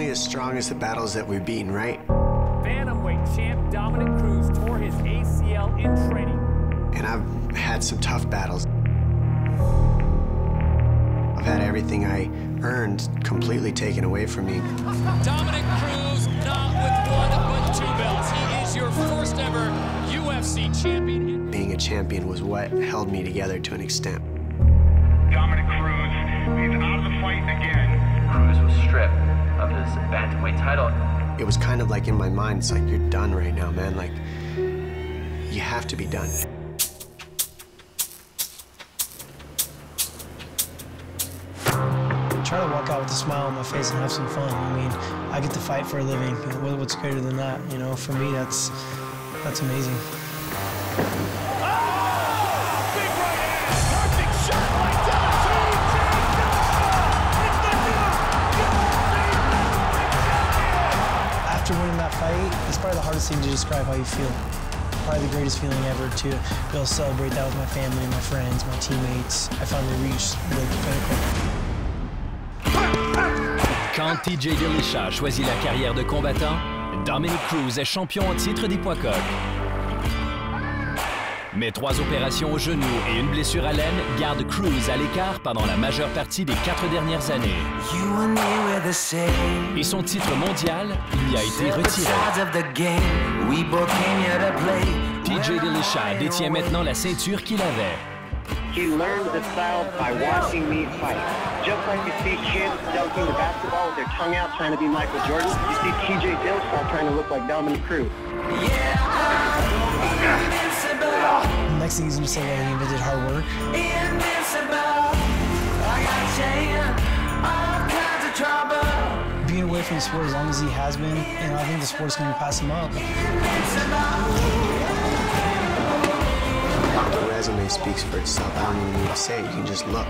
only as strong as the battles that we've beaten, right? Bantamweight champ Dominick Cruz tore his ACL in training. And I've had some tough battles. I've had everything I earned completely taken away from me. Dominick Cruz, not with one but two belts. He is your first ever UFC champion. Being a champion was what held me together to an extent. Dominick Cruz is out of the fight again. Cruz was stripped of his bantamweight title. It was kind of like in my mind, it's like, you're done right now, man. Like, you have to be done. Try to walk out with a smile on my face and have some fun. I mean, I get to fight for a living. What's greater than that? You know, for me, that's amazing. After winning that fight, it's probably the hardest thing to describe how you feel. Probably the greatest feeling ever to be able to celebrate that with my family, my friends, my teammates. I finally reached the pinnacle. Quand TJ Dillashaw choisit la carrière de combattant, Dominick Cruz est champion en titre des poids coqs. Mais 3 opérations au genou et une blessure à l'aine gardent Cruz à l'écart pendant la majeure partie des 4 dernières années. Et son titre mondial lui a été retiré. TJ Dillashaw détient maintenant la ceinture qu'il avait. He learned the style by watching me fight. Just like you see kids dunking the basketball with their tongue out trying to be Michael Jordan, you see TJ Dillashaw trying to look like Dominick Cruz. Next thing he's going to say that he invented hard work. Being away from the sport as long as he has been, you know, I think the sport's going to pass him up. The resume speaks for itself. I don't even need to say it. You can just look.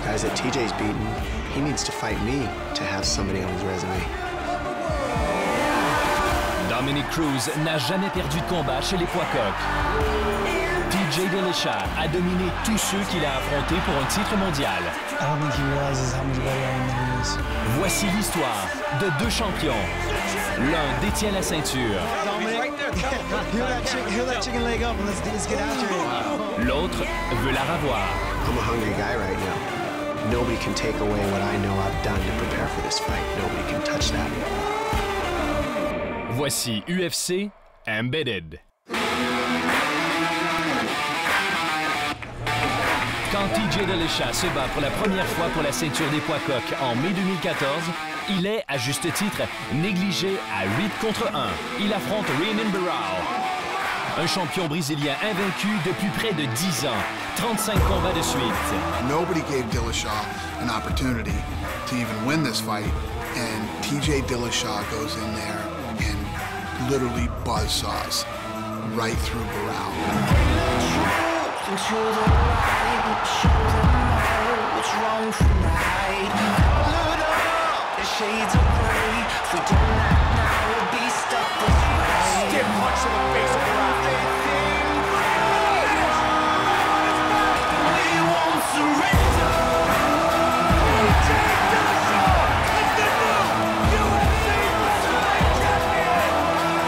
Guys that TJ's beaten, he needs to fight me to have somebody on his resume. Dominick Cruz n'a jamais perdu de combat chez les poids coqs. TJ Dillashaw a dominé tous ceux qu'il a affrontés pour un titre mondial. I don't think he realizes how much better I am than he is. Voici l'histoire de 2 champions. L'un détient la ceinture. L'autre veut la revoir. I'm a hungry guy right now. Nobody can take away what I know I've done to prepare for this fight. Nobody can touch that. Voici UFC Embedded. Quand TJ Dillashaw se bat pour la première fois pour la ceinture des poids coqs en mai 2014, il est, à juste titre, négligé à 8 contre 1. Il affronte Renan Barão, un champion brésilien invaincu depuis près de 10 ans, 35 combats de suite. Nobody gave Dillashaw an opportunity to even win this fight, and TJ Dillashaw goes in there and literally buzzsaws right through Barão. Show them all what's wrong from right. Load up the shades of gray. If we don't act now, we'll be stuck this way. Stiff punch to the face of Barão. We won't surrender. TJ Dillashaw is the new UFC Flyweight Champion.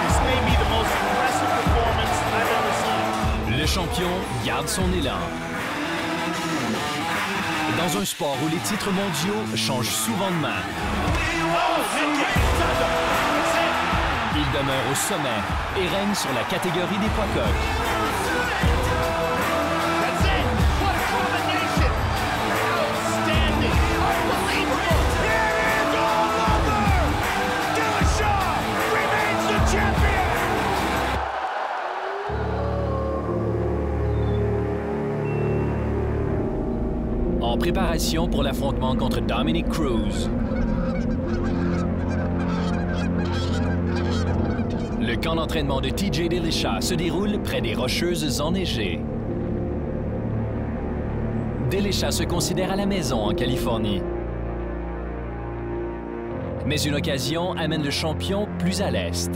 This may be the most impressive performance I've ever seen. Le champion garde son élan. Dans un sport où les titres mondiaux changent souvent de main, il demeure au sommet et règne sur la catégorie des poids coqs. En préparation pour l'affrontement contre Dominick Cruz. Le camp d'entraînement de TJ Dillashaw se déroule près des Rocheuses enneigées. Dillashaw se considère à la maison en Californie. Mais une occasion amène le champion plus à l'est.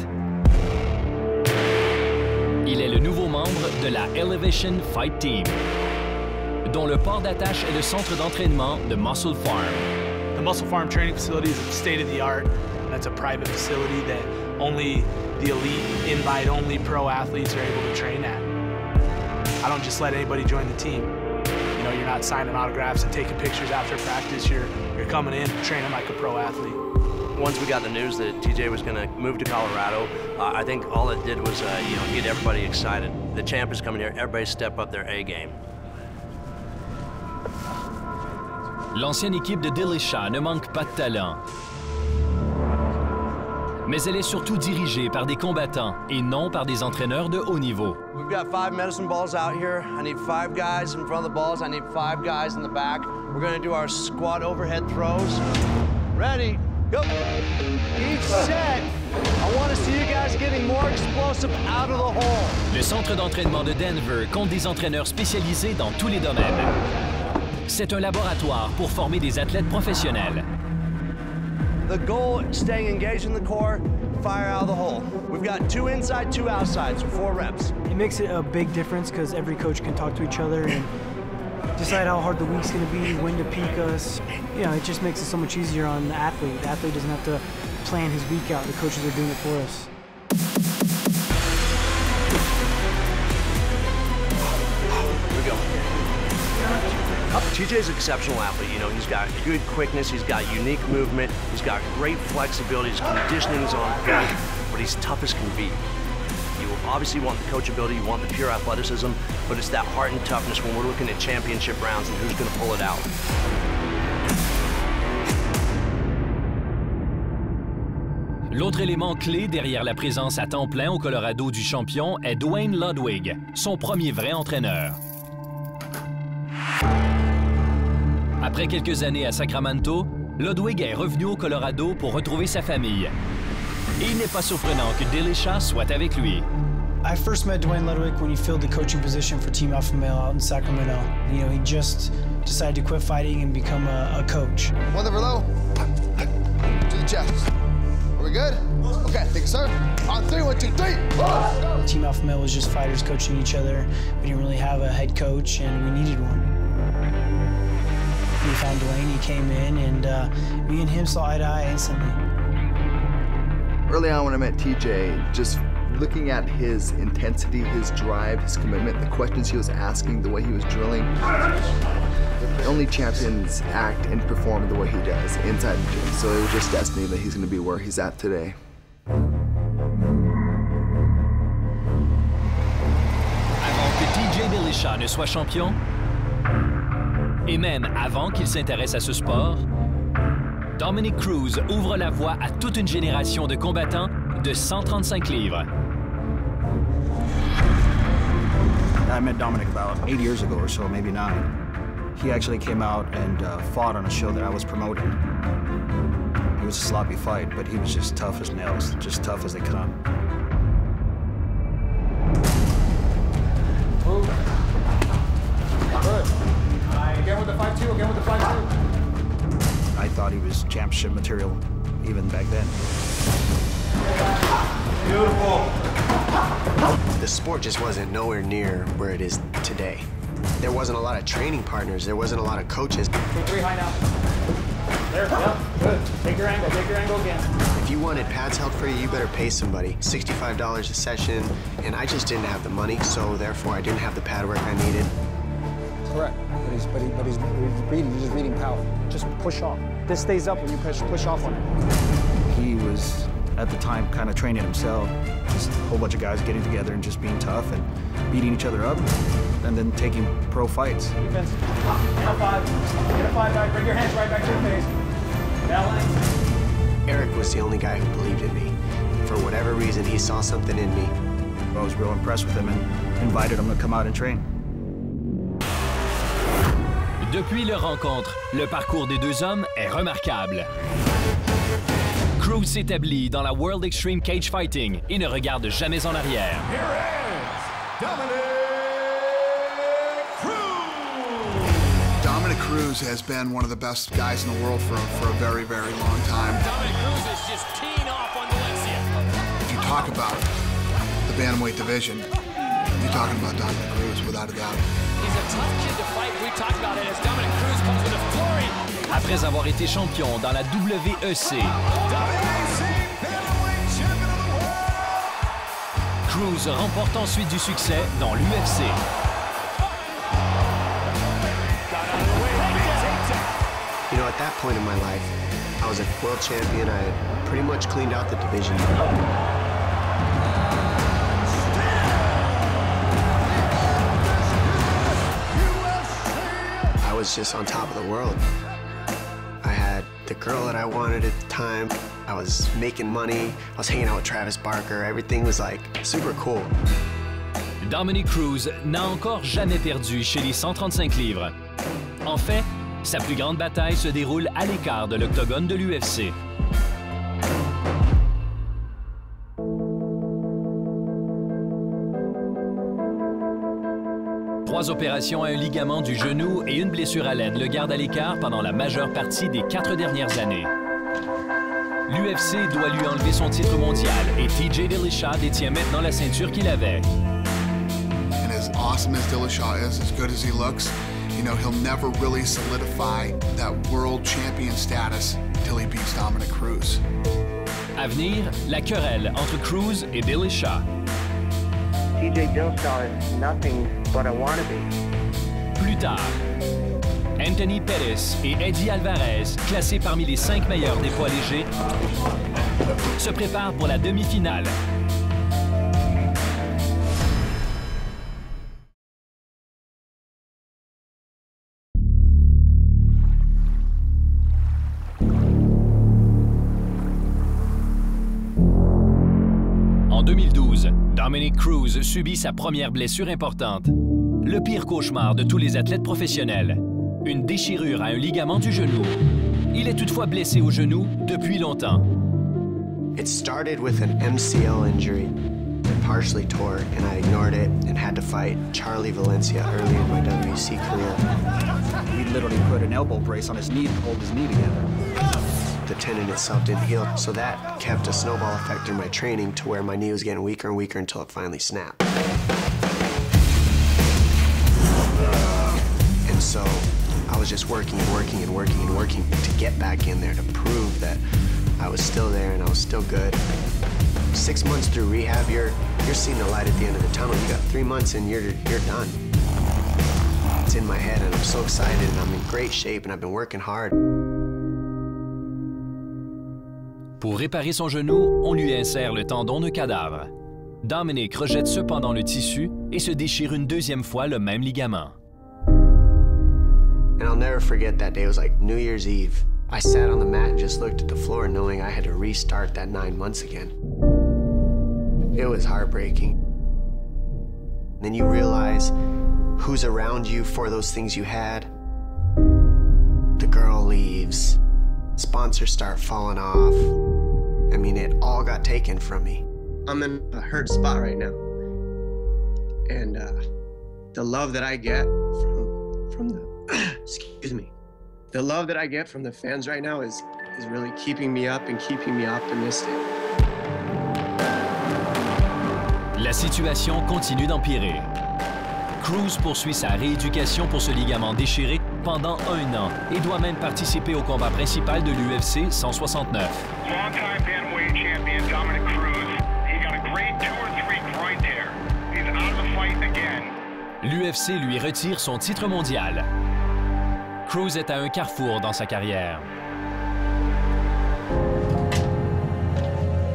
Il est le nouveau membre de la Elevation Fight Team. dont le port d'attache est le centre d'entraînement de Muscle Farm. The Muscle Farm training facility is state-of-the-art. That's a private facility that only the elite, invite-only pro athletes are able to train at. I don't just let anybody join the team. You know, you're not signing autographs and taking pictures after practice. You're coming in, training like a pro athlete. Once we got the news that TJ was going to move to Colorado, I think all it did was, get everybody excited. The champ is coming here. Everybody step up their A game. L'ancienne équipe de Dillashaw ne manque pas de talent. Mais elle est surtout dirigée par des combattants et non par des entraîneurs de haut niveau. We've got 5 medicine balls out here. I need 5 guys in front of the balls. I need 5 guys in the back. We're going to do our squat overhead throws. Ready, go. Each set, I want to see you guys getting more explosive out of the hole. Le centre d'entraînement de Denver compte des entraîneurs spécialisés dans tous les domaines. C'est un laboratoire pour former des athlètes professionnels. The goal, staying engaged in the core, fire out of the hole. We've got 2 inside, 2 outside, so 4 reps. It makes it a big difference because every coach can talk to each other and decide how hard the week's going to be, when to peak us. You know, it just makes it so much easier on the athlete. The athlete doesn't have to plan his week out. The coaches are doing it for us. Here we go. TJ's an exceptional athlete. You know, he's got good quickness, he's got unique movement, he's got great flexibility, his conditioning is on point, but he's tough as can be. You obviously want the coachability, you want the pure athleticism, but it's that heart and toughness when we're looking at championship rounds and who's going to pull it out. L'autre élément clé derrière la présence à temps plein au Colorado du champion est Dwayne Ludwig, son premier vrai entraîneur. Après quelques années à Sacramento, Ludwig est revenu au Colorado pour retrouver sa famille. Et il n'est pas surprenant que Dillashaw soit avec lui. I first met Dwayne Ludwig when he filled the coaching position for Team Alpha Male out in Sacramento. You know, he just decided to quit fighting and become a coach. One over low, to the chest. Are we good? Okay, thank you, sir. On 3, 1, 2, 3. Team Alpha Male was just fighters coaching each other. We didn't really have a head coach, and we needed one. We found Dwayne, he came in, and me and him saw eye to eye instantly. Early on when I met TJ, just looking at his intensity, his drive, his commitment, the questions he was asking, the way he was drilling. Only champions act and perform the way he does inside the gym, so it was just destiny that he's going to be where he's at today. Avant que TJ Dillashaw ne soit champion, et même avant qu'il s'intéresse à ce sport, Dominick Cruz ouvre la voie à toute une génération de combattants de 135 livres. I met Dominic about 8 years ago or so, maybe 9. He actually came out and fought on a show that I was promoting. It was a sloppy fight, but he was just tough as nails, just tough as they come. Move. Good. Again with the 5-2, again with the 5-2. I thought he was championship material even back then. Beautiful. The sport just wasn't nowhere near where it is today. There wasn't a lot of training partners. There wasn't a lot of coaches. 3 high now. There, yep, good. Take your angle again. If you wanted pads held for you, you better pay somebody. $65 a session, and I just didn't have the money, so therefore I didn't have the pad work I needed. Correct, but he's just reading power. Just push off. This stays up when you push off on it. He was, at the time, kind of training himself. Just a whole bunch of guys getting together and just being tough and beating each other up, and then taking pro fights. Defense. Get a 5. Get a 5 back. Bring your hands right back to your face. Balance. Eric was the only guy who believed in me. For whatever reason, he saw something in me. I was real impressed with him and invited him to come out and train. Depuis leur rencontre, le parcours des deux hommes est remarquable. Cruz s'établit dans la World Extreme Cage Fighting et ne regarde jamais en arrière. Dominick Cruz has been one of the best guys in the world for a very, very long time. Dominick Cruz is just teeing off on Valencia. If you talk about the bantamweight division, You're talking about Dominick Cruz, without a doubt. He's a tough kid to fight. We talked about it as Dominick Cruz comes with a flurry. Après avoir été champion dans la WEC, Cruz remporte ensuite du succès dans l'UFC. You know, at that point in my life, I was a world champion. I had pretty much cleaned out the division. I was just on top of the world. I had the girl that I wanted at the time. I was making money. I was hanging out with Travis Barker. Everything was like super cool. Dominick Cruz n'a encore jamais perdu chez les 135 livres. En fait, sa plus grande bataille se déroule à l'écart de l'octogone de l'UFC. Trois opérations à un ligament du genou et une blessure à l'aine le gardent à l'écart pendant la majeure partie des 4 dernières années. L'UFC doit lui enlever son titre mondial et TJ Dillashaw détient maintenant la ceinture qu'il avait. And as awesome as Dillashaw is, as good as he looks, you know, he'll never really solidify that world champion status until he beats Dominick Cruz. À venir, la querelle entre Cruz et Dillashaw. TJ Dillashaw is nothing but a wannabe. Plus tard, Anthony Pettis et Eddie Alvarez, classés parmi les 5 meilleurs des poids légers, se préparent pour la demi-finale. En 2012, Dominick Cruz subit sa première blessure importante. Le pire cauchemar de tous les athlètes professionnels. Une déchirure à un ligament du genou. Il est toutefois blessé au genou depuis longtemps. It started with an MCL injury that partially tore, and I ignored it and had to fight Charlie Valencia early in my WC career. We literally put an elbow brace on his knee to hold his knee together. The tendon itself didn't heal, so that kept a snowball effect through my training to where my knee was getting weaker and weaker until it finally snapped. And so I was just working and working and working and working to get back in there to prove that I was still there and I was still good. 6 months through rehab, you're seeing the light at the end of the tunnel. You got 3 months and you're done. It's in my head and I'm so excited and I'm in great shape and I've been working hard. Pour réparer son genou, on lui insère le tendon de cadavre. Dominick rejette cependant le tissu et se déchire une deuxième fois le même ligament. And I'll never forget that day. It was like New Year's Eve. I sat on the mat and just looked at the floor knowing I had to restart that 9 months again. It was heartbreaking. Then you realize who's around you for those things you had. The girl leaves. Sponsors start falling off. I mean, it all got taken from me. I'm in a hurt spot right now. And the love that I get from the excuse me. The love that I get from the fans right now is really keeping me up and keeping me optimistic. La situation continue d'empirer. Cruz poursuit sa rééducation pour ce ligament déchiré pendant 1 an et doit même participer au combat principal de l'UFC 169. Long-time bantamweight champion Dominick Cruz. He got a grade 2 or 3 groin tear. He's out of the fight again. L'UFC lui retire son titre mondial. Cruz est à un carrefour dans sa carrière.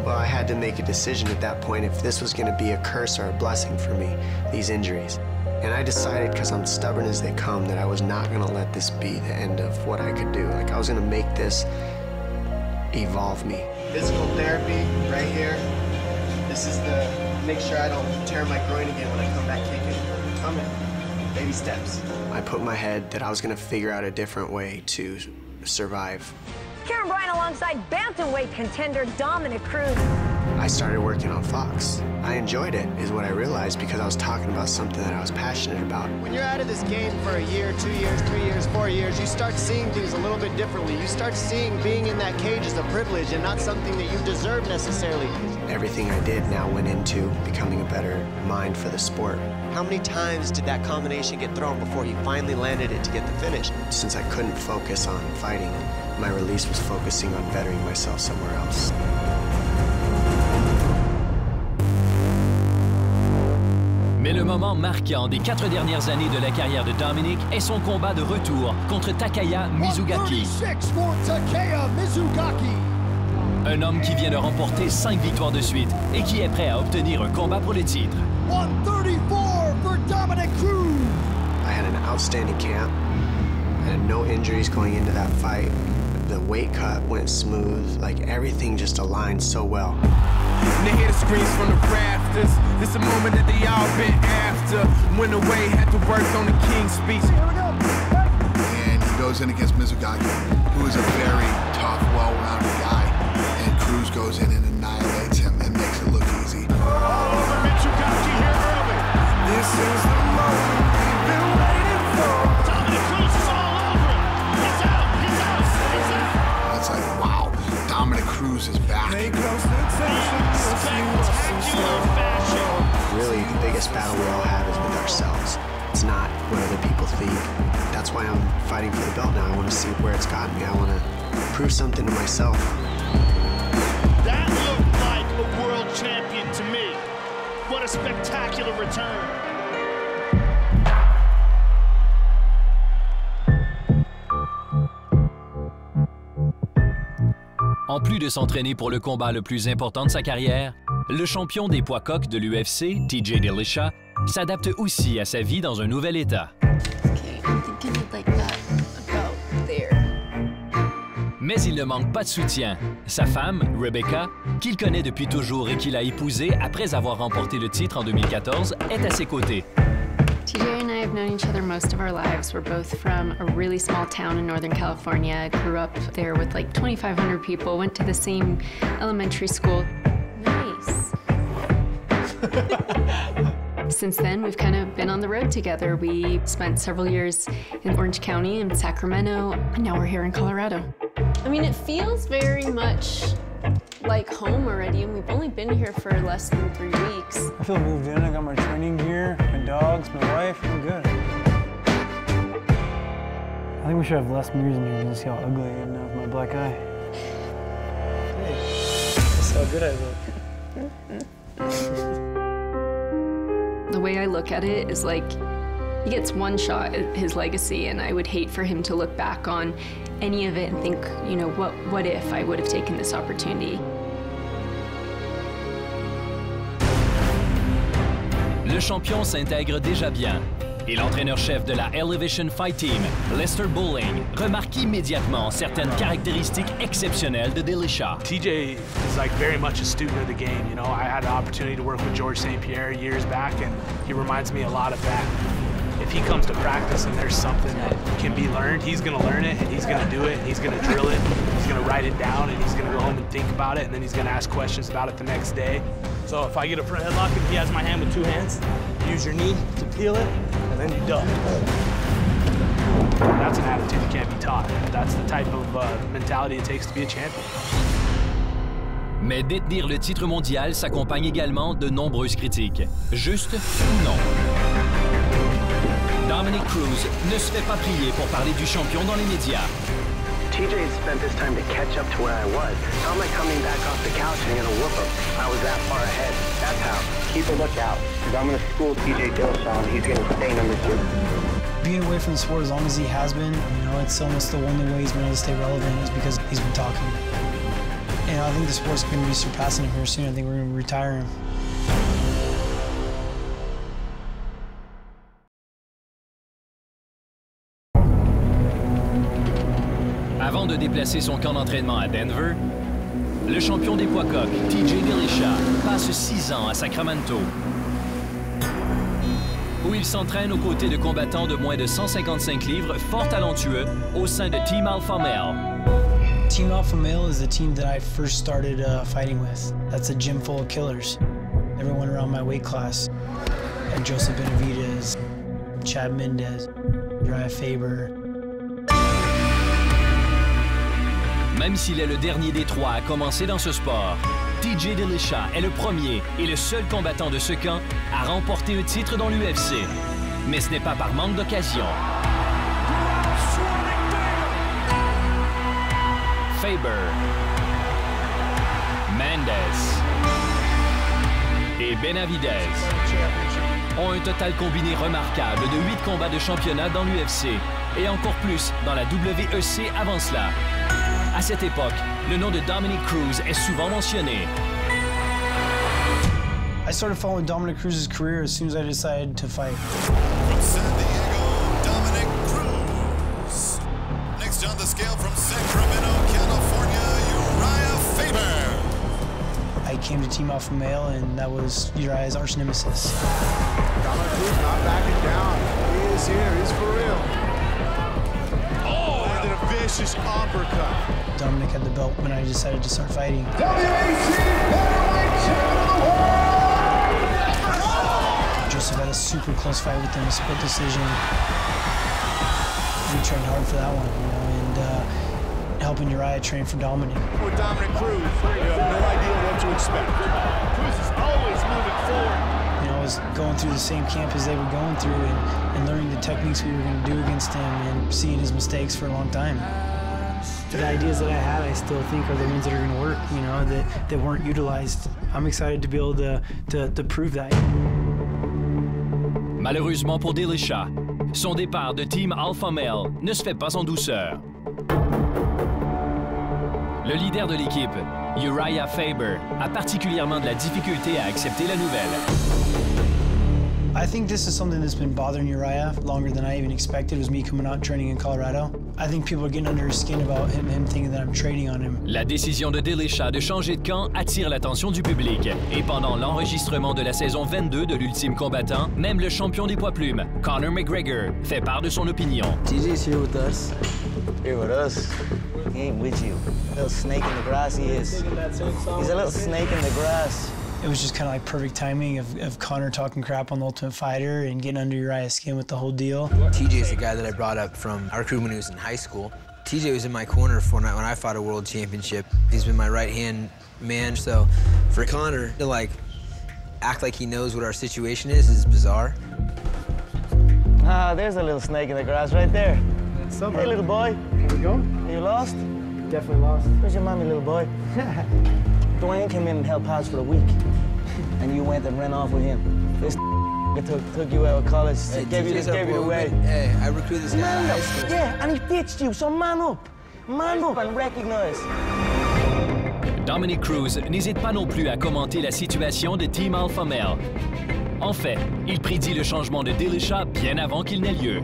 Well, I had to make a decision at that point if this was going to be a curse or a blessing for me, these injuries. And I decided, because I'm stubborn as they come, that I was not going to let this be the end of what I could do. Like, I was going to make this evolve me. Physical therapy right here. This is the make sure I don't tear my groin again when I come back kicking. Coming. Baby steps. I put in my head that I was going to figure out a different way to survive. Karen Bryan alongside bantamweight contender Dominick Cruz. I started working on Fox. I enjoyed it, is what I realized, because I was talking about something that I was passionate about. When you're out of this game for a year, 2 years, 3 years, 4 years, you start seeing things a little bit differently. You start seeing being in that cage as a privilege and not something that you deserve necessarily. Everything I did now went into becoming a better mind for the sport. How many times did that combination get thrown before you finally landed it to get the finish? Since I couldn't focus on fighting, my release was focusing on bettering myself somewhere else. Mais le moment marquant des 4 dernières années de la carrière de Dominic est son combat de retour contre Takaya Mizugaki. Un homme qui vient de remporter 5 victoires de suite et qui est prêt à obtenir un combat pour le titre. 134 for Dominic Cruz. I had an outstanding camp. I had no injuries going into that fight. The weight cut went smooth, like everything just aligned so well. And they hear the screams from the rafters. This a moment that they all been after. Went away, had to work on the King's speech. And he goes in against Mizugaki, who is a very tough, well-rounded guy. And Cruz goes in and annihilates him and makes it look easy. All over Mizugaki here early. This is the moment we've been waiting for. Dominic Cruz is all over him. He's out, he's out, he's out. It's like, wow, Dominic Cruz is back. Really, the biggest battle we all have is with ourselves. It's not what other people think. That's why I'm fighting for the belt now. I want to see where it's gotten me. I want to prove something to myself. That looked like a world champion to me. What a spectacular return. En plus de s'entraîner pour le combat le plus important de sa carrière, le champion des poids coqs de l'UFC, TJ Dillashaw, s'adapte aussi à sa vie dans un nouvel état. Mais il ne manque pas de soutien. Sa femme, Rebecca, qu'il connaît depuis toujours et qu'il a épousée après avoir remporté le titre en 2014, est à ses côtés. TJ and I have known each other most of our lives. We're both from a really small town in Northern California. Grew up there with like 2,500 people, went to the same elementary school. Nice. Since then, we've kind of been on the road together. We spent several years in Orange County and Sacramento, and now we're here in Colorado. I mean, it feels very much like home already, and we've only been here for less than 3 weeks. I feel moved in. I got my training gear, my dogs, my wife. I'm good. I think we should have less mirrors in here. You can see how ugly I am now with my black eye. Hey, that's how good I look. The way I look at it is like, he gets one shot at his legacy, and I would hate for him to look back on any of it and think, you know, what if I would have taken this opportunity? Le champion s'intègre déjà bien. Et l'entraîneur-chef de la Elevation Fight Team, Lester Bowling, remarque immédiatement certaines caractéristiques exceptionnelles de Dillashaw. TJ is like very much a student of the game. You know, I had an opportunity to work with George St. Pierre years back, and he reminds me a lot of that. If he comes to practice and there's something that can be learned, he's going to learn it, and he's going to do it, and he's going to drill it, he's going to write it down, and he's going to go home and think about it, and then he's going to ask questions about it the next day. So if I get a front headlock and he has my hand with 2 hands, use your knee to peel it, and then you duck. That's an attitude that can't be taught. That's the type of mentality it takes to be a champion. Mais détenir le titre mondial s'accompagne également de nombreuses critiques. Juste ou non? Dominic Cruz ne se fait pas prier pour parler du champion dans les médias. TJ spent this time to catch up to where I was. How am I coming back off the couch and gonna whoop him? I was that far ahead. That's how. Keep a lookout. Because I'm gonna school TJ Dillashaw and he's gonna stay number 2. Being away from the sport as long as he has been, you know, it's almost the one way he's been able to stay relevant is because he's been talking. And I think the sport's going to be surpassing him here soon. I think we're going to retire him. Avant de déplacer son camp d'entraînement à Denver, le champion des poids coqs, TJ Dillashaw, passe 6 ans à Sacramento, où il s'entraîne aux côtés de combattants de moins de 155 livres fort talentueux au sein de Team Alpha Male. Team Alpha Male is the team that I first started fighting with. That's a gym full of killers. Everyone around my weight class. And Joseph Benavidez, Chad Mendez, Uriah Faber. Même s'il est le dernier des 3 à commencer dans ce sport, TJ Dillashaw est le premier et le seul combattant de ce camp à remporter un titre dans l'UFC. Mais ce n'est pas par manque d'occasion. Faber, Mendes et Benavidez ont un total combiné remarquable de 8 combats de championnat dans l'UFC et encore plus dans la WEC avant cela. À cette époque, le nom de Dominick Cruz est souvent mentionné. I started following Dominick Cruz's career as soon as I decided to fight. From San Diego, Dominick Cruz. Next on the scale from Sacramento, California, Uriah Faber. I came to Team Alpha Male, and that was Uriah's arch nemesis. Dominick Cruz not backing down. He is here. He's for real. Oh, and then a vicious uppercut. Dominick had the belt when I decided to start fighting. WAC Featherweight Champion of the world! Joseph had a super close fight with him, a split decision. We trained hard for that one, you know, and helping Uriah train for Dominick. With Dominick Cruz, you have no idea what to expect. Cruz is always moving forward. You know, I was going through the same camp as they were going through and learning the techniques we were going to do against him and seeing his mistakes for a long time. The ideas that I had, I still think are the ones that are going to work, you know, that weren't utilized. I'm excited to be able to prove that. Malheureusement pour Dillashaw, son départ de Team Alpha Male ne se fait pas en douceur. Le leader de l'équipe, Uriah Faber, a particulièrement de la difficulté à accepter la nouvelle. I think this is something that's been bothering Uriah longer than I even expected. It was me coming out and training in Colorado. I think people are getting under his skin about him thinking that I'm trading on him. La décision de Dillashaw de changer de camp attire l'attention du public. Et pendant l'enregistrement de la saison 22 de l'Ultime Combattant, même le champion des poids plumes, Conor McGregor, fait part de son opinion. TJ's here with us. Here with us? He ain't with you. Little snake in the grass he is. He's a little snake in the grass. It was just kind of like perfect timing of Conor talking crap on The Ultimate Fighter and getting under Uriah's skin with the whole deal. TJ is the guy that I brought up from our crew when he was in high school. TJ was in my corner when I fought a world championship. He's been my right-hand man, so for Conor to like act like he knows what our situation is bizarre. Ah, there's a little snake in the grass right there. Hey, little boy. Here we go. Are you lost? Definitely lost. Where's your mommy, little boy? Dwayne came in and helped House for a week, and you went and ran off with him. This took you out of college, gave you away. Hey, I recruited this guy in high school. Yeah, and he ditched you, so man up and recognize. Dominick Cruz n'hésite pas non plus à commenter la situation de Team Alpha Male. En fait, il prédit le changement de Dillashaw bien avant qu'il n'ait lieu.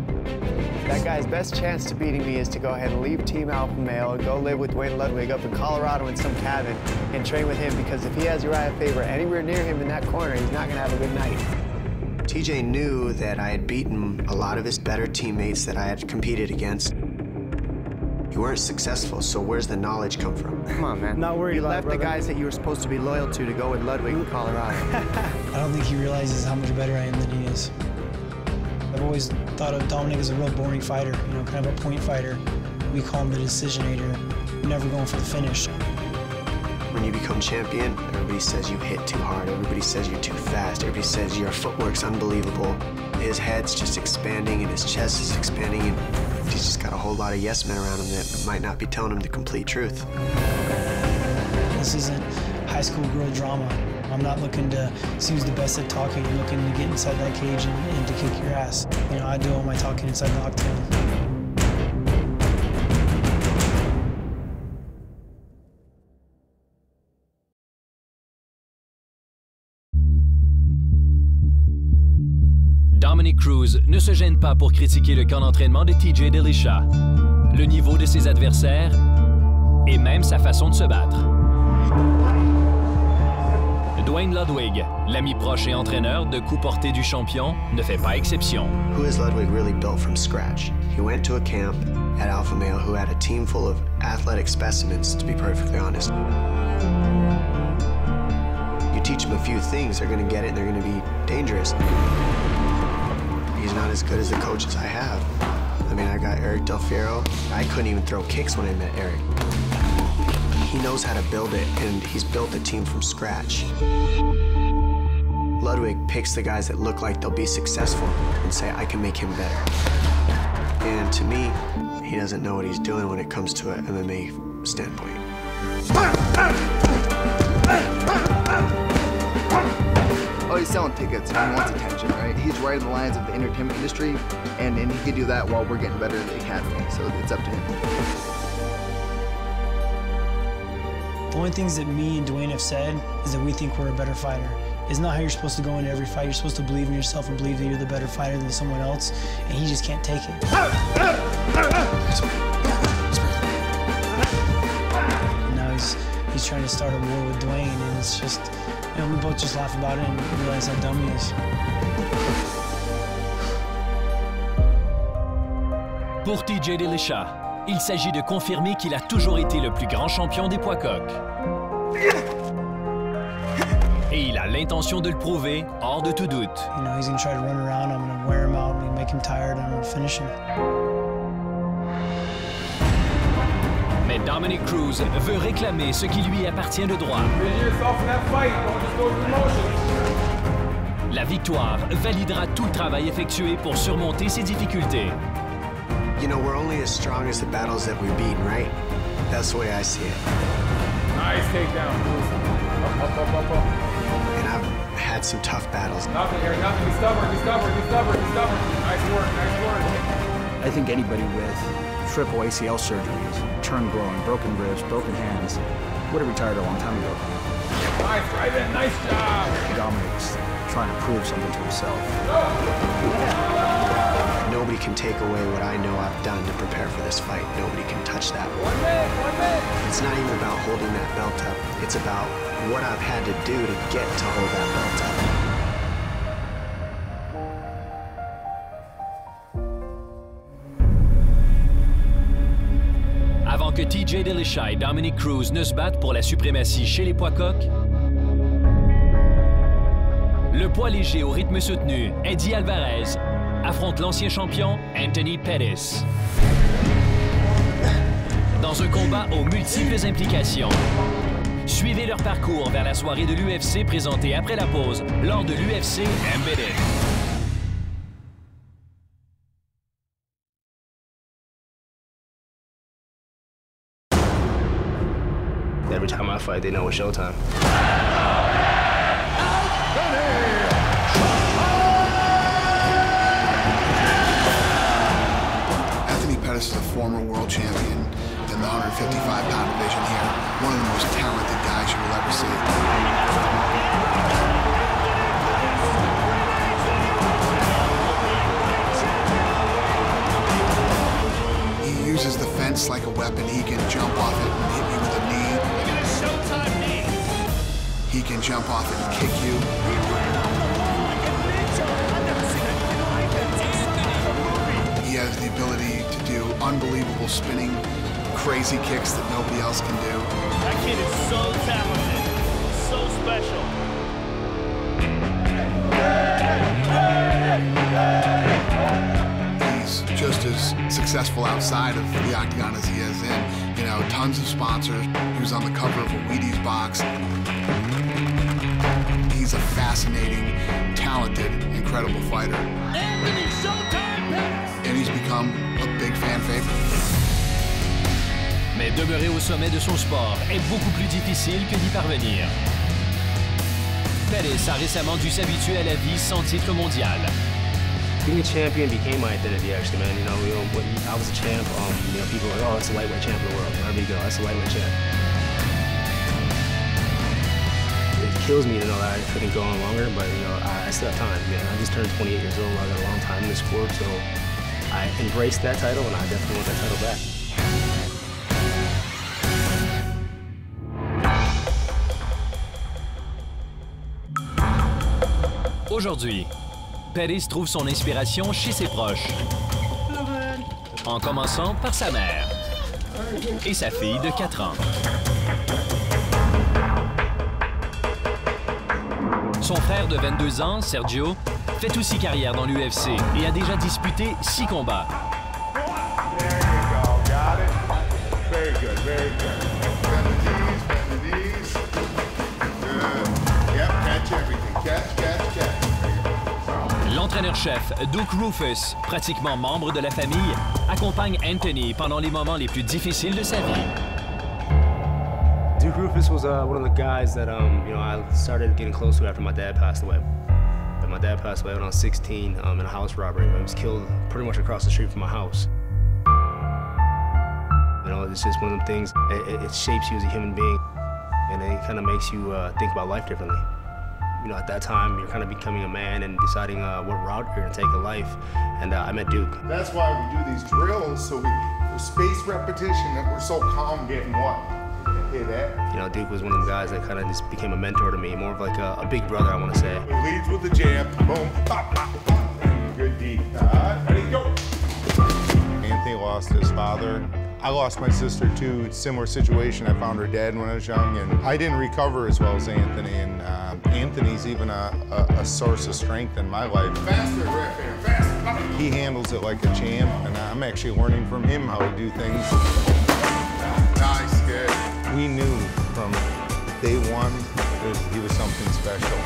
That guy's best chance to beating me is to go ahead and leave Team Alpha Male and go live with Duane Ludwig up in Colorado in some cabin and train with him, because if he has Uriah Faber anywhere near him in that corner, he's not going to have a good night. TJ knew that I had beaten a lot of his better teammates that I had competed against. You weren't successful, so where's the knowledge come from? Come on, man. Not worried you about left it, the brother. guys that you were supposed to be loyal to go with Ludwig in Colorado. I don't think he realizes how much better I am than he is. I've always thought of Dominick as a real boring fighter, you know, kind of a point fighter. We call him the decisionator, never going for the finish. When you become champion, everybody says you hit too hard, everybody says you're too fast, everybody says your footwork's unbelievable. His head's just expanding and his chest is expanding, and he's just got a whole lot of yes men around him that might not be telling him the complete truth. This isn't high school girl drama. I'm not looking to see who's the best at talking. I'm looking to get inside that cage and to kick your ass. You know, I do all my talking inside the octagon. Dominick Cruz ne se gêne pas pour critiquer le camp d'entraînement de TJ Dillashaw, le niveau de ses adversaires et même sa façon de se battre. Duane Ludwig, l'ami proche et entraîneur de coup porté du champion, ne fait pas exception. Who is Ludwig really built from scratch? He went to a camp at Alpha Male who had a team full of athletic specimens, to be perfectly honest. You teach them a few things, they're going to get it and they're going to be dangerous. He's not as good as the coaches I have. I mean, I got Eric Del Fierro. I couldn't even throw kicks when I met Eric. He knows how to build it, and he's built a team from scratch. Ludwig picks the guys that look like they'll be successful and say, I can make him better. And to me, he doesn't know what he's doing when it comes to an MMA standpoint. Oh, he's selling tickets. He wants attention, right? He's riding the lines of the entertainment industry, and he can do that while we're getting better at the academy. So it's up to him. The only things that me and Dwayne have said is that we think we're a better fighter. It's not how you're supposed to go into every fight. You're supposed to believe in yourself and believe that you're the better fighter than someone else, and he just can't take it. And now he's trying to start a war with Dwayne, and it's just, you know, we both just laugh about it and realize how dumb he is. Pour TJ Dillashaw, il s'agit de confirmer qu'il a toujours été le plus grand champion des poids coqs. Et il a l'intention de le prouver hors de tout doute. You know, he's gonna try to run around, I'm gonna wear him out, I'm gonna make him tired, and I'm gonna finish him. Mais Dominick Cruz veut réclamer ce qui lui appartient de droit. La victoire validera tout le travail effectué pour surmonter ses difficultés. You know, we're only as strong as the battles that we've beaten, right? That's the way I see it. Nice takedown, Cruz. Up. And I've had some tough battles. Nothing here, nothing. He's stubborn. Nice work. I think anybody with triple ACL surgeries, turn groin, broken ribs, broken hands, would have retired a long time ago. Nice, right in. Nice job. Dominic's trying to prove something to himself. Nobody can take away what I know I've done to prepare for this fight. Nobody can touch that. 1 minute. It's not even about holding that belt up. It's about what I've had to do to get to hold that belt up. Avant que TJ Dillashaw et Dominick Cruz ne se battent pour la suprématie chez les poids coqs, le poids léger au rythme soutenu, Eddie Alvarez, affronte l'ancien champion Anthony Pettis. Dans un combat aux multiples implications. Suivez leur parcours vers la soirée de l'UFC présentée après la pause lors de l'UFC Embedded. Every time I fight, they know it's showtime. Anthony Pettis is a former world champion in the 155-pound division here. One of the most talented guys you will ever see. He uses the fence like a weapon. He can jump off it and hit you with a knee. Look at his showtime knee. He can jump off it and kick you. He has the ability to do unbelievable spinning, crazy kicks that nobody else can do. That kid is so talented, so special. He's just as successful outside of the octagon as he is in. You know, tons of sponsors. He was on the cover of a Wheaties box. He's a fascinating, talented, incredible fighter. Anthony Showtime Pettis. And he's become a big fan favorite. Mais demeurer au sommet de son sport est beaucoup plus difficile que d'y parvenir. Pettis a récemment dû s'habituer à la vie sans titre mondial. Being a champion became my identity, actually, man. You know, when I was a champ, you know, people were like, oh, that's a lightweight champ of the world. Wherever you go, that's a lightweight champ. It kills me to know that I couldn't go on longer, but, you know, I still have time, man. I just turned 28 years old. I got a long time in this sport, so I embraced that title, and I definitely want that title back. Aujourd'hui, Pettis trouve son inspiration chez ses proches. En commençant par sa mère et sa fille de 4 ans. Son frère de 22 ans, Sergio, fait aussi carrière dans l'UFC et a déjà disputé 6 combats. There you go, got it. Very good, very good. L'entraîneur-chef Duke Roufus, pratiquement membre de la famille, accompagne Anthony pendant les moments les plus difficiles de sa vie. Duke Roufus was one of the guys that I started getting close to after my dad passed away. My dad passed away when I was 16 in a house robbery. He was killed pretty much across the street from my house. You know, it's just one of them things. It shapes you as a human being, and it kind of makes you think about life differently. You know, at that time, you're kind of becoming a man and deciding what route you're going to take in life. And I met Duke. That's why we do these drills, so we space repetition, that we're so calm getting what? Hear that? You know, Duke was one of the guys that kind of just became a mentor to me, more of like a big brother, I want to say. He leads with the jab, boom, pop, pop, pop. Good deep. All right, ready, go. Anthony lost his father. I lost my sister too. It's a similar situation. I found her dead when I was young, and I didn't recover as well as Anthony. And Anthony's even a source of strength in my life. Faster, Rick, faster. He handles it like a champ, and I'm actually learning from him how to do things. Nice, good. We knew from day one he was something special.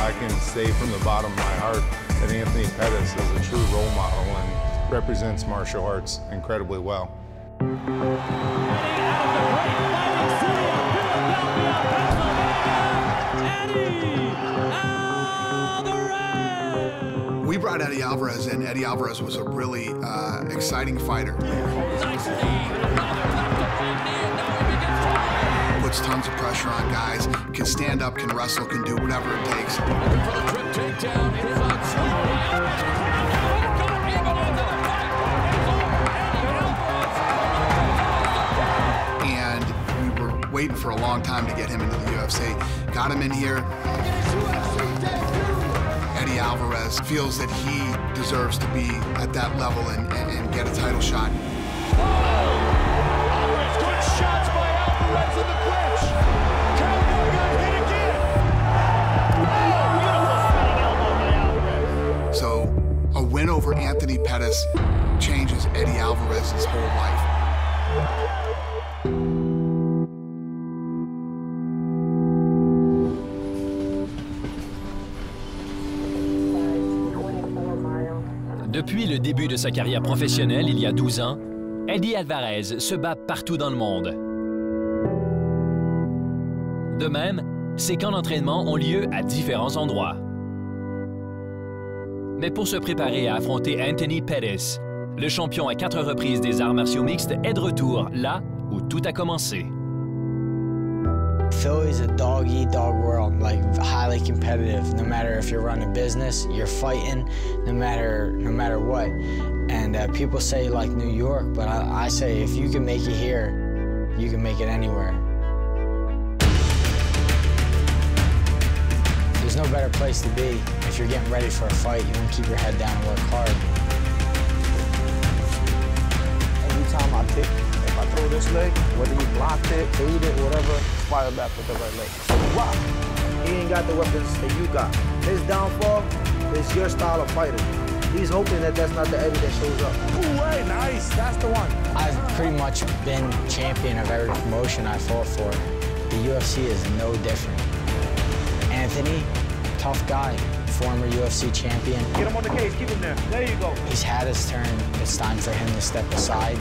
I can say from the bottom of my heart that Anthony Pettis is a true role model and represents martial arts incredibly well. We brought Eddie Alvarez in. Eddie Alvarez was a really exciting fighter. Puts tons of pressure on guys, can stand up, can wrestle, can do whatever it takes. And we were waiting for a long time to get him into the UFC. Got him in here. Eddie Alvarez feels that he deserves to be at that level and get a title shot. Alvarez, good shots by Alvarez in the clinch. Cowboy got hit again. Oh, beautiful spinning elbow by Alvarez. So a win over Anthony Pettis changes Eddie Alvarez's whole life. Depuis le début de sa carrière professionnelle, il y a 12 ans, Eddie Alvarez se bat partout dans le monde. De même, ses camps d'entraînement ont lieu à différents endroits. Mais pour se préparer à affronter Anthony Pettis, le champion à 4 reprises des arts martiaux mixtes est de retour là où tout a commencé. Philly's a dog-eat-dog world, like highly competitive. No matter if you're running a business, you're fighting, no matter what. And people say like New York, but I say if you can make it here, you can make it anywhere. There's no better place to be if you're getting ready for a fight. You want to keep your head down and work hard. Every time I pick, if I throw this leg, whether you blocked it, bait it, whatever, fire back with the right leg. So rock. He ain't got the weapons that you got. His downfall is your style of fighting. He's hoping that that's not the Eddie that shows up. Ooh, hey, nice. That's the one. I've pretty much been champion of every promotion I fought for. The UFC is no different. Anthony, tough guy, former UFC champion. Get him on the cage, keep him there. There you go. He's had his turn. It's time for him to step aside.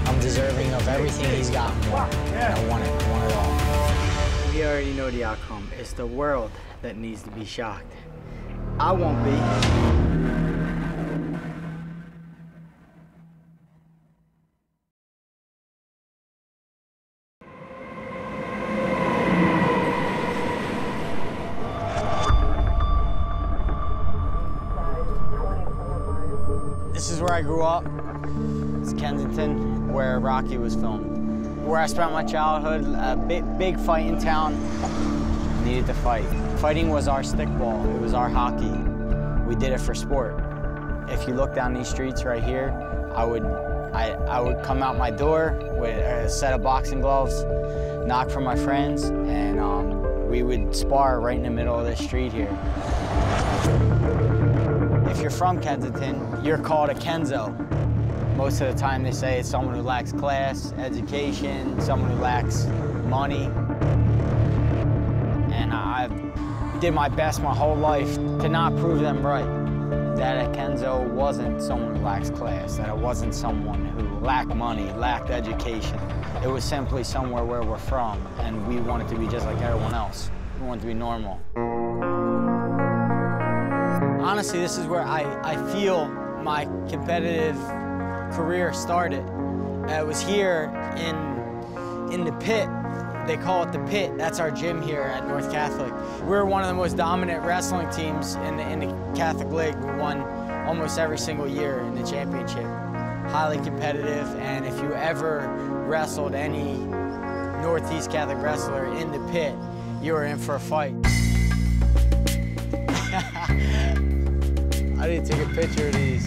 I'm deserving of everything he's got more. And I want it all. We already know the outcome. It's the world that needs to be shocked. I won't be. This is where I grew up. It's Kensington, where Rocky was filmed. Where I spent my childhood, a big fighting town. Needed to fight. Fighting was our stickball. It was our hockey. We did it for sport. If you look down these streets right here, I would come out my door with a set of boxing gloves, knock for my friends, and we would spar right in the middle of the street here. If you're from Kensington, you're called a Kenzo. Most of the time they say it's someone who lacks class, education, someone who lacks money. And did my best my whole life to not prove them right. That Kenzo wasn't someone who lacks class, that it wasn't someone who lacked money, lacked education. It was simply somewhere where we're from, and we wanted to be just like everyone else. We wanted to be normal. Honestly, this is where I feel my competitive career started. I was here in the pit. They call it the pit. That's our gym here at North Catholic. We're one of the most dominant wrestling teams in the Catholic League. We won almost every single year in the championship. Highly competitive, and if you ever wrestled any Northeast Catholic wrestler in the pit, you were in for a fight. I need to take a picture of these.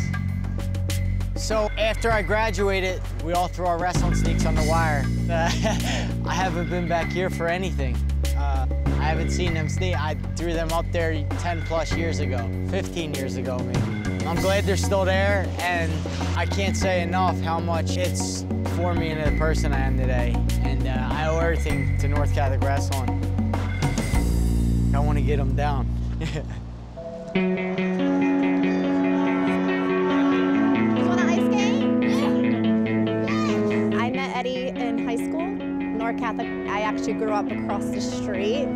So after I graduated, we all threw our wrestling sneaks on the wire. I haven't been back here for anything. I haven't seen them sneak. I threw them up there 10 plus years ago, 15 years ago maybe. I'm glad they're still there, and I can't say enough how much it's formed me into the person I am today. And I owe everything to North Catholic Wrestling. I want to get them down. Eddie in high school, North Catholic. I actually grew up across the street.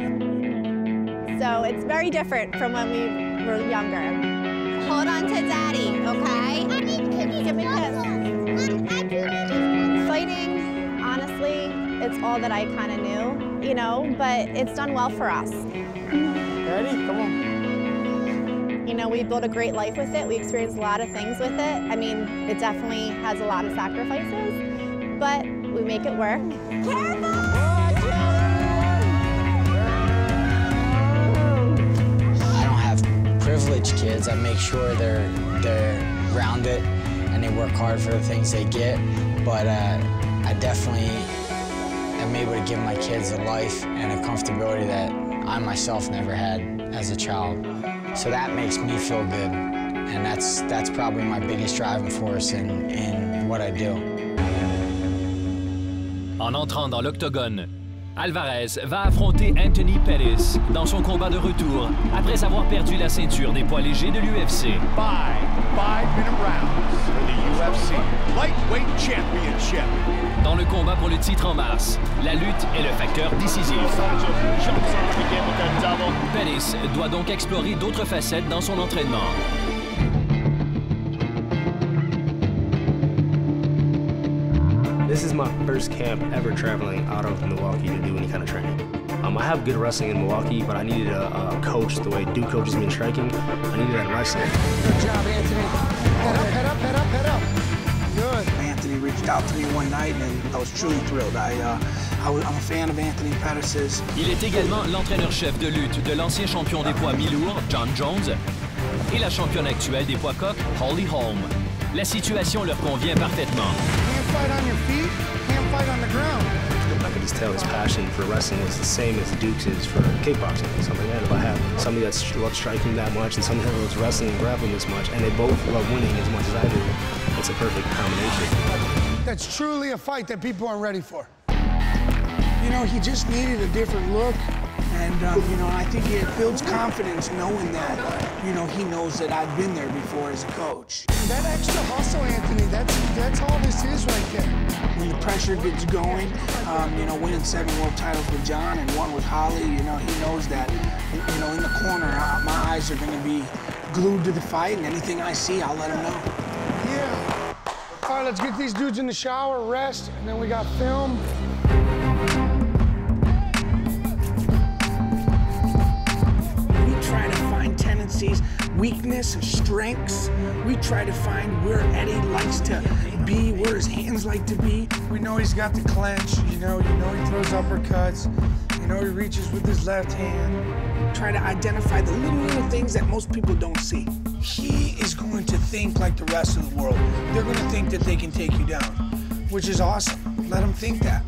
So it's very different from when we were younger. Hold on to Daddy, okay? Give me a kiss. Fighting, honestly, it's all that I kind of knew, you know, but it's done well for us. Ready? Come on. You know, we built a great life with it. We experienced a lot of things with it. I mean, it definitely has a lot of sacrifices. But we make it work. Careful! I don't have privileged kids. I make sure they're grounded and they work hard for the things they get. But I definitely am able to give my kids a life and a comfortability that I myself never had as a child. So that makes me feel good. And that's probably my biggest driving force in what I do. En entrant dans l'octogone, Alvarez va affronter Anthony Pettis dans son combat de retour après avoir perdu la ceinture des poids légers de l'UFC. 5-minute rounds for the UFC Lightweight Championship. Dans le combat pour le titre en mars, la lutte est le facteur décisif. Pettis doit donc explorer d'autres facettes dans son entraînement. This is my first camp ever traveling out of Milwaukee to do any kind of training. I have good wrestling in Milwaukee, but I needed a coach the way Duke coaches me in striking. I needed that wrestling. Good job, Anthony. Head up, head up, head up, head up. Good. Anthony reached out to me one night, and I was truly thrilled. I'm a fan of Anthony Pettis'. Il est également l'entraîneur-chef de lutte de l'ancien champion des poids mi-lourds, John Jones, et la championne actuelle des poids coqs, Holly Holm. La situation leur convient parfaitement. Fight on your feet, can't fight on the ground. I could just tell his passion for wrestling was the same as Duke's is for kickboxing. So I'm like, man, if I have somebody that loves striking that much and somebody that loves wrestling and grappling this much, and they both love winning as much as I do, it's a perfect combination. That's truly a fight that people aren't ready for. You know, he just needed a different look. And, you know, I think it builds confidence knowing that, you know, he knows that I've been there before as a coach. That extra hustle, Anthony, that's all this is right there. When the pressure gets going, you know, winning 7 world titles with John and 1 with Holly, you know, he knows that, you know, in the corner, my eyes are going to be glued to the fight, and anything I see, I'll let him know. Yeah. All right, let's get these dudes in the shower, rest, and then we got film. Try to find tendencies, weakness, strengths. We try to find where Eddie likes to be, where his hands like to be. We know he's got the clench, you know he throws uppercuts, you know he reaches with his left hand. Try to identify the little things that most people don't see. He is going to think like the rest of the world. They're going to think that they can take you down, which is awesome. Let them think that.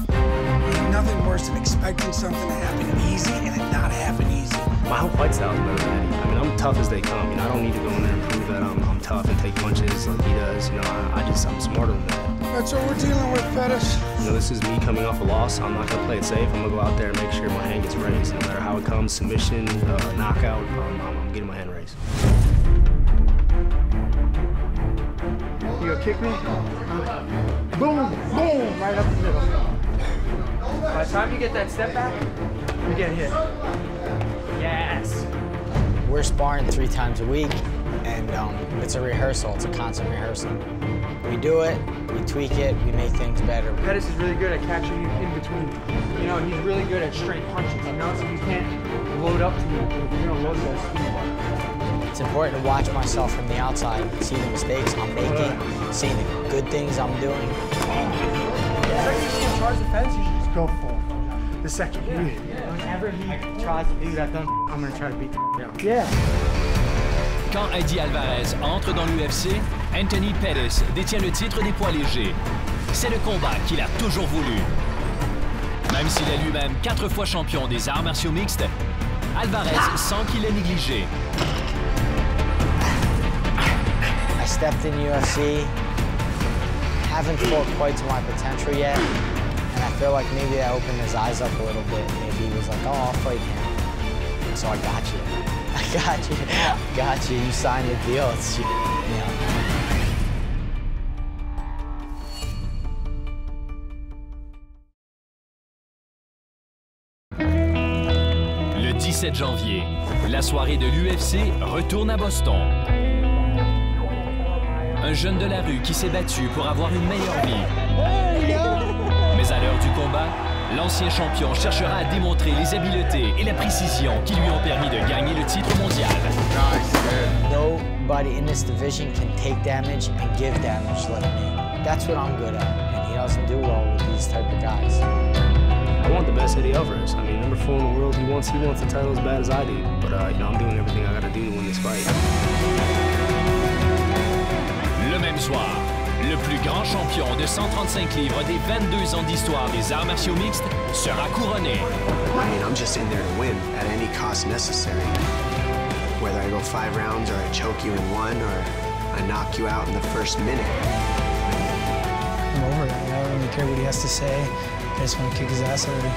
There's nothing worse than expecting something to happen easy and it not happen easy. My whole fight style is better than Eddie. I mean, I'm tough as they come. You know, I don't need to go in there and prove that I'm tough and take punches like he does. You know, I'm smarter than that. That's what we're dealing with, Pettis. You know, this is me coming off a loss. I'm not gonna play it safe. I'm gonna go out there and make sure my hand gets raised. No matter how it comes, submission, knockout, I'm getting my hand raised. You gonna kick me? Boom, boom, right up the middle. By the time you get that step back, you're getting hit. Yes. We're sparring 3 times a week, and it's a rehearsal. It's a constant rehearsal. We do it, we tweak it, we make things better. Pettis is really good at catching you in between. You know, he's really good at straight punches. You know, so you can't load up to you. You're gonna load that speed bar. It's important to watch myself from the outside, see the mistakes I'm making, see the good things I'm doing. The second you see him charge the fence, you should just go for it. The second. Whenever he tries to do that, then I'm gonna try to beat the down. Yeah. Quand Eddie Alvarez entre dans l'UFC, Anthony Pettis détient le titre des poids légers. C'est le combat qu'il a toujours voulu. Même s'il est lui-même 4 fois champion des arts martiaux mixtes, Alvarez sent qu'il est négligé. I stepped in UFC, haven't fought quite to my potential yet, and I feel like maybe that opened his eyes up a little bit. Maybe he was like, oh, I'll fight him. So I got you. I got you. I got you. You signed the deal. It's you. Yeah. Le 17 janvier, la soirée de l'UFC retourne à Boston. Un jeune de la rue qui s'est battu pour avoir une meilleure vie. Mais à l'heure du combat, l'ancien champion cherchera à démontrer les habiletés et la précision qui lui ont permis de gagner le titre mondial. Nobody in this division can take damage and give damage like me. That's what I'm good at, and he doesn't do well with these type of guys. I want the best Eddie Alvarez. I mean, number 4 in the world. He wants the title as bad as I do. But you know, I'm doing everything I gotta do to win this fight. Le même soir, le plus grand champion de 135 livres des 22 ans d'histoire des arts martiaux mixtes sera couronné. I mean, I'm just in there to win at any cost necessary. Whether I go 5 rounds or I choke you in 1 or I knock you out in the first minute. I'm over it. I don't really care what he has to say. I just want to kick his ass already.